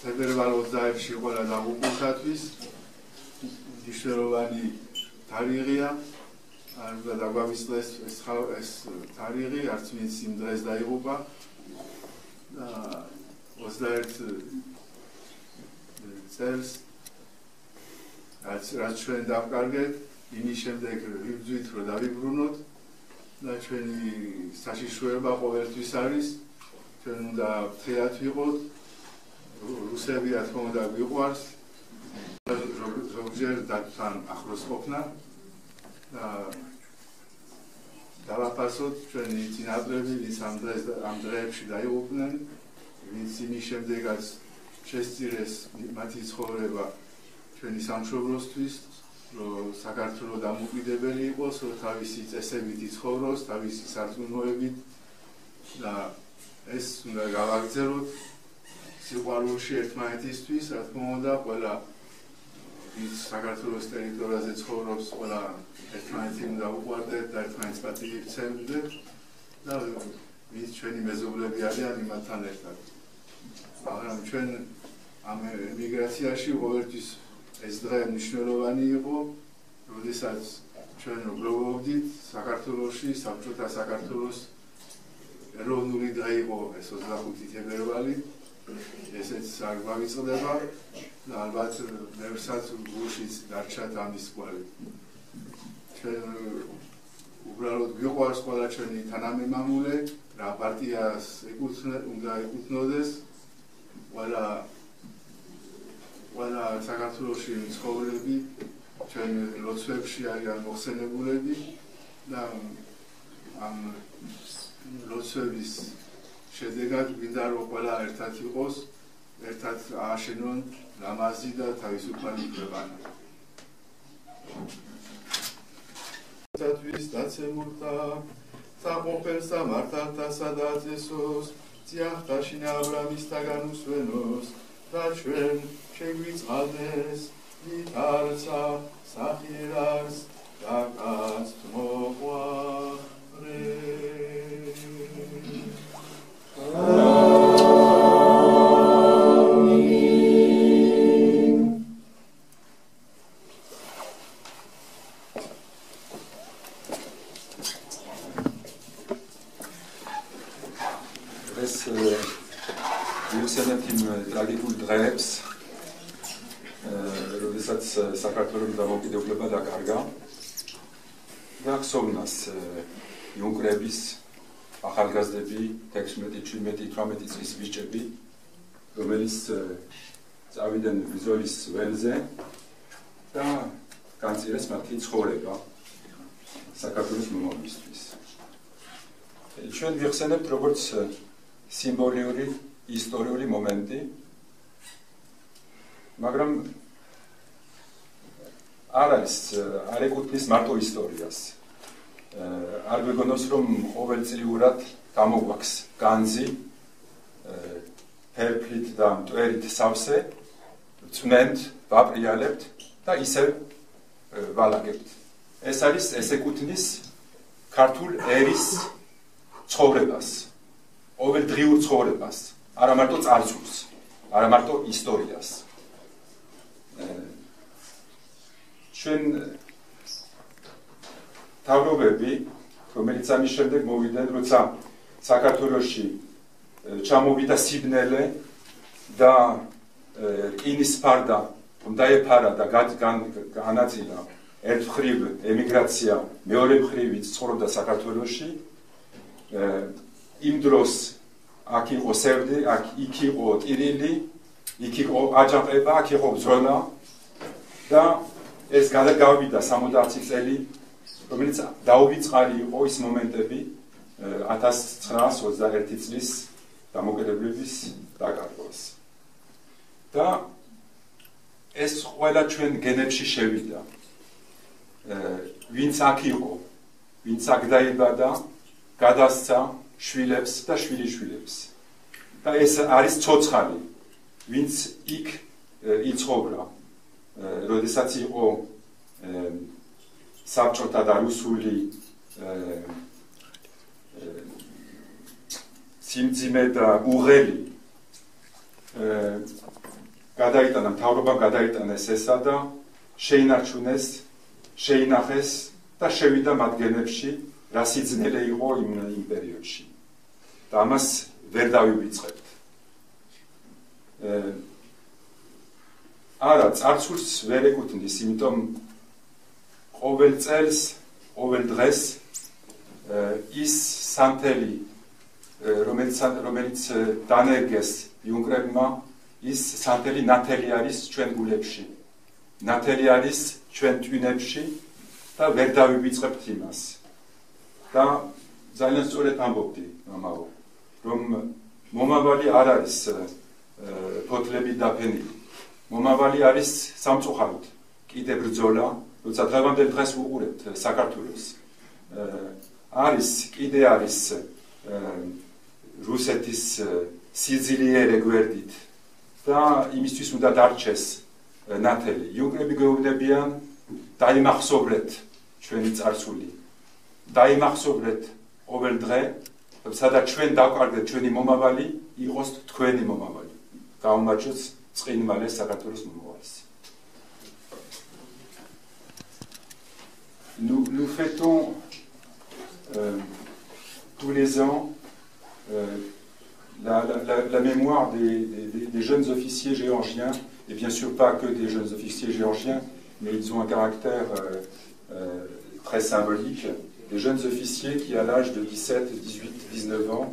თებერვალ 20-ში ყველა დაღუპულთათვის მნიშვნელოვანი თარიღია. არ დაგვავიწყდეს ეს თარიღი, არც ვინც იმ დღეს დაიღუპა. 21 წელს რაც ჩვენ დავკარგეთ, იმის შემდეგ ვიბრძვით, რომ დავიბრუნოთ და ჩვენი საშიშროება ყოველთვის არის. ჩვენ უნდა ფრთხილად ვიყოთ. რუსები რა თქმა უნდა გვიყვარს. ზოგჯერ დათვთან ახლოს ყოფნა და დავაფასოთ ჩვენი წინაპრები, ვინც ამ დღეებში დაიღუპნენ, ვინც იმის შემდეგაც შესწირეს მათი ცხოვრება ჩვენი სამშობლოსთვის, რომ საქართველო დამოუკიდებელი იყოს, რომ თავისი წესებით იცხოვროს, თავისი სარწმუნოებით და ეს უნდა გავაგრძელოთ სიყვარულში ერთმანეთისთვის, რა თქმა უნდა, ყველა ვინც საქართველოს ტერიტორიაზე ცხოვრობს, ყველა ერთმანეთი უნდა უყვარდეთ და ერთმანეთს პატივი ვცემდეთ და ვინც ჩვენი მეზობლები არიან იმათთან ერთად. მაგრამ ჩვენ ამ ემიგრაციაში ყოველთვის ეს დღე მნიშვნელოვანი იყო, როდესაც ჩვენ გლოვობდით საქართველოში, საბჭოთა საქართველოს ეროვნული დღე იყო ეს 25 თებერვალი. ესეც არ გვავიწყდება და ალბათ მერსაც გუშიც დარჩათ ამის კვალი. ჩვენ უბრალოდ გვიყვარს ყველა ჩვენი თანამემამულე, რა პარტიას უნდა ეკუთვნოდეს, ყველა საქართველოში მცხოვრები ჩვენ ლოცვებში არიან მოხსენებულები და ამ ლოცვების შედეგად გვინდა რომ ყველა ერთად იყოს, ერთად ააშენონ ლამაზი და თავისუფალი ქვეყანა. თვის დაცემულთა საყოფელს და მართალთასა და წესოს წიაღთაშინა აბრამისთაგან უსვენოს და ჩვენ შეგვიწყალდეს ვითარცა სახირარს და კაც მოყვარე. ეს ვიხსენებთ იმ ტრაგიკულ დღეებს, როდესაც საქართველოს დამოუკიდებლობა დაკარგა და ხსოვნას იუნკრების ახალგაზრდები 16, 17, 18 წლის ბიჭები, რომელიც წავიდნენ ბრძოლის ველზე და განწირეს მათი ცხოვრება საქართველოს მომავლისთვის. ჩვენ ვიხსენებთ როგორც სიმბოლიური ისტორიული მომენტი, მაგრამ არ ეკუთვნის მარტო ისტორიას. არ გვეგონოს რომ ყოველწლიურად გამოგვაქვს განძი, ფერფლით და მტვერით სავსე, ვწმენთ, ვაპრიალებთ და ისევ ვალაგებთ. ეს ეკუთვნის ქართულ ერის ცხოვრებას, ყოველდღიურ ცხოვრებას, არა მარტო წარსულს, არა მარტო ისტორიას. ჩვენ თავრობები, რომელიც ამის შემდეგ მოვიდნენ, როცა საქართველოში ჩამოვიდა სიბნელე და რკინის ფარდა დაეფარა და განაწილა ერთ მხრივ ემიგრაცია, მეორე მხრივ ცხოვრობდა საქართველოში. იმ დროს აქ იყო სევდი, იქ იყო ტირილი, იქ იყო აჯანყება, აქ იყო ბრძოლა და ეს გავიდა 60 წელი, რომელიც დაუვიწყარი იყო ის მომენტები 1921 წლის დამოუკიდებლობის დაკარგვას. და ეს ყველა ჩვენ გენებში შევიდა. ვინც აქ იყო, ვინც აქ დაიბადა, გადასცა შვილებს და შვილიშვილებს. და ეს არის ცოცხალი, ვინც იქ იცხოვრა, როდესაც იყო საბჭოთა და რუსული სიმძიმე და უღელი გადაიტანა მთავრობამ გადაიტანეს ესა და შეინარჩუნეს, შეინახეს და შევიდა მათ გენებში, რა სიძნელე იყო იმ პერიოდში. და ამას ვერ დავივიწყებთ. არა, წარსულს ვერ ეკუთვნის, იმიტომ ყოველ წელს, ყოველ დღეს ის სანთელი, რომელიც დანერგეს იუნკერმა, ის სანთელი ნათელი არის ჩვენ გულებში, ნათელი არის ჩვენ ტვინებში და ვერ დავივიწყებთ იმას. და ძალიან სწორედ ამბობდი, მამაო, რომ მომავალი არ არის ფოთლებით დაფენილი. მომავალი არის სამწუხაროდ კიდევ ბრძოლა, როცა დღევანდელ დღეს ვუყურებთ საქართველოს. კიდე არის რუსეთის სიძლიერე გვერდით და იმისთვის უნდა დარჩეს ნათელი. იუნკერები გვეუბნებიან, დაიმახსოვრეთ ჩვენი წარსული, დაიმახსოვრეთ ყოველ დღე, სადაც ჩვენ დავკარგეთ ჩვენი მომავალი, იყოს თქვენი მომავალი. გაუმარჯოს წყინვალე საქართველოს მომავალს. Nous fêtons tous les ans la mémoire des jeunes officiers géorgiens, et bien sûr pas que des jeunes officiers géorgiens, mais ils ont un caractère très symbolique, des jeunes officiers qui, à l'âge de 17, 18, 19 ans,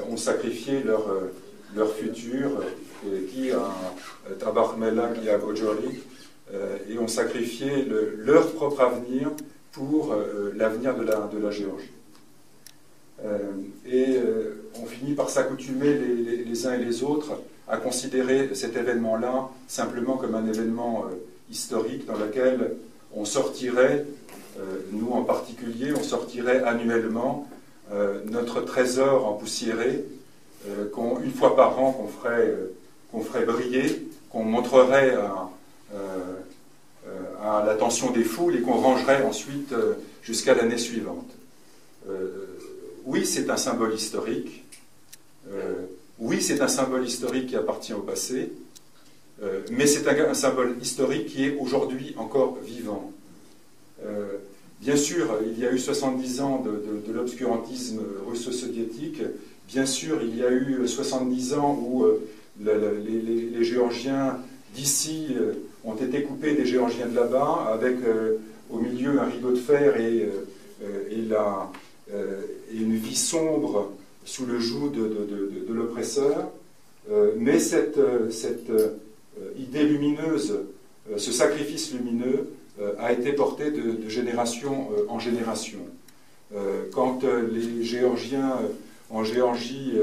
ont sacrifié leur futur, qui a Tabarmela, qui a Gojori, et ont sacrifié leur propre avenir pour l'avenir de la Géorgie. On finit par s'accoutumer les uns et les autres à considérer cet événement-là simplement comme un événement historique dans lequel on sortirait, nous en particulier, on sortirait annuellement notre trésor empoussiéré, une fois par an qu'on ferait briller, qu'on montrerait à l'attention des foules et qu'on rangerait ensuite jusqu'à l'année suivante. Oui, c'est un symbole historique. Oui, c'est un symbole historique qui appartient au passé, mais c'est un symbole historique qui est aujourd'hui encore vivant. Bien sûr, il y a eu 70 ans de l'obscurantisme russo-soviétique. Bien sûr, il y a eu 70 ans où les Géorgiens d'ici ont été coupés des Géorgiens de là-bas, avec au milieu un rideau de fer et une vie sombre sous le joug de l'oppresseur. Mais cette idée lumineuse, ce sacrifice lumineux, a été porté de génération en génération. Quand les Géorgiens en Géorgie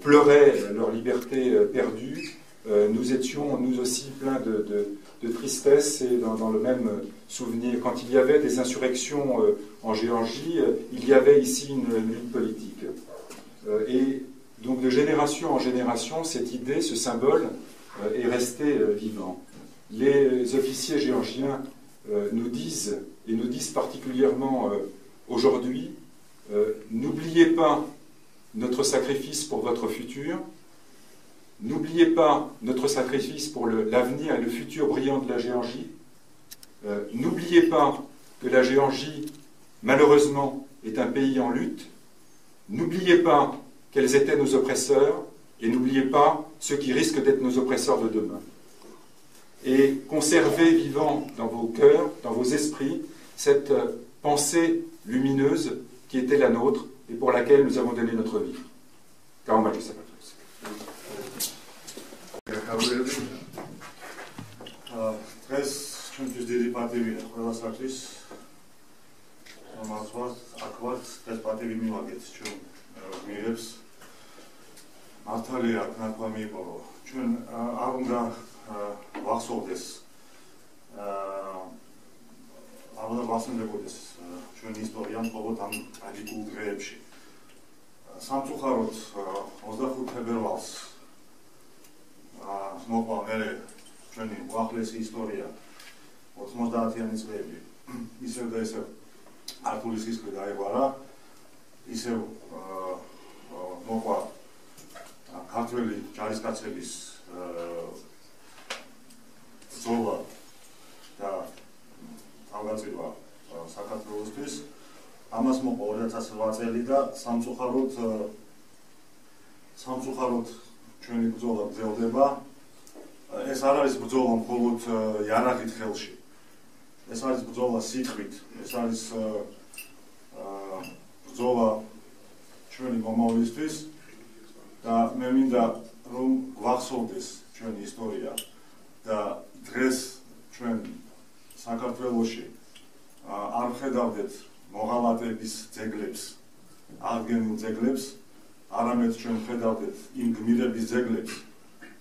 pleuraient leur liberté perdue, nous étions nous aussi pleins de tristesse et dans le même souvenir. Quand il y avait des insurrections en Géorgie, il y avait ici une lutte politique. Et donc de génération en génération, cette idée, ce symbole est resté vivant. Les officiers géorgiens nous disent, et nous disent particulièrement aujourd'hui, n'oubliez pas notre sacrifice pour votre futur, n'oubliez pas notre sacrifice pour l'avenir et le futur brillant de la Géorgie, n'oubliez pas que la Géorgie, malheureusement, est un pays en lutte, n'oubliez pas quels étaient nos oppresseurs, et n'oubliez pas ceux qui risquent d'être nos oppresseurs de demain. Et conservez vivant dans vos cœurs, dans vos esprits, cette pensée lumineuse qui était la nôtre et pour laquelle nous avons donné notre vie. ვახსოვდეს ალბათ ვახსენებოდეს ჩვენი ისტორია მხოლოდ ამ ტრაგიკულ დღეებში. სამწუხაროდ 25 თებერვალს მოყვა მერე ჩვენი უახლესი ისტორია 90-იანი წლები. ისევ და ისევ ართურის ისკრი დაიღვარა, ისევ მოყვა ქართველი ჯარისკაცების ბრძოლა და თავგაწირვა საქართველოსთვის ამას მოყვა 2008 წელი და სამწუხაროდ ჩვენი ბრძოლა გრძელდება. ეს არ არის ბრძოლა მხოლოდ იარაღით ხელში. ეს არის ბრძოლა სიტყვით, ეს არის ბრძოლა ჩვენი მომავლისთვის და მე მინდა რომ გვახსოვდეს ჩვენი ისტორია და დღეს ჩვენ საქართველოში არ ვხედავდეთ მოღალატების ძეგლებს, აღდგენილ ძეგლებს, არამედ ჩვენ ვხედავდეთ იმ გმირების ძეგლებს,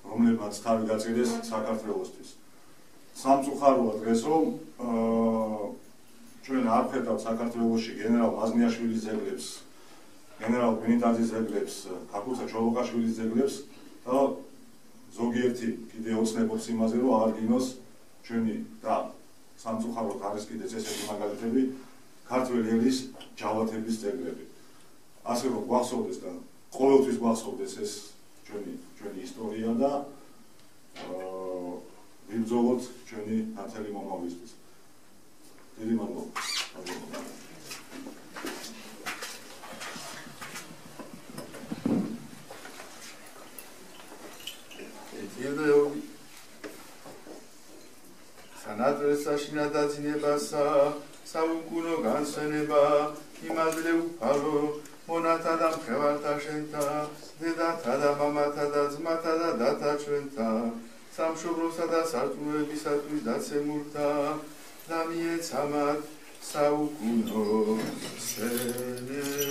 რომლებმაც თავი გაწირეს საქართველოსთვის. სამწუხაროა დღეს რომ ჩვენ არ ვხედავთ საქართველოში გენერალ მაზნიაშვილის ძეგლებს, გენერალ გვინიტაძის ძეგლებს, ქაკუცა ჩოლოყაშვილის ძეგლებს და ზოგიერთი კიდე ოცნებობს იმაზე, რომ აღადგინოს ჩვენი და სამწუხაროდ არის კიდეც ესეთი მაგალითები ქართველი ელის ჯავათების ძეგლები. ასე რომ გვახსოვდეს და ყოველთვის გვახსოვდეს ეს ჩვენი ისტორია და ვიბრძოლოთ ჩვენი ნათელი მომავლისთვის. დიდი მადლობა. სანადრესაში ნადაძინებასა საუკუნო განსვენება იმადლე უფალო მონათა და მხედართა შენთა დედათა და მამათა და ძმათა და დათა ჩვენთა სამშობლოსა და სარწმუნოებისათვის დაცემულთა და მიეცამათ საუკუნო სენება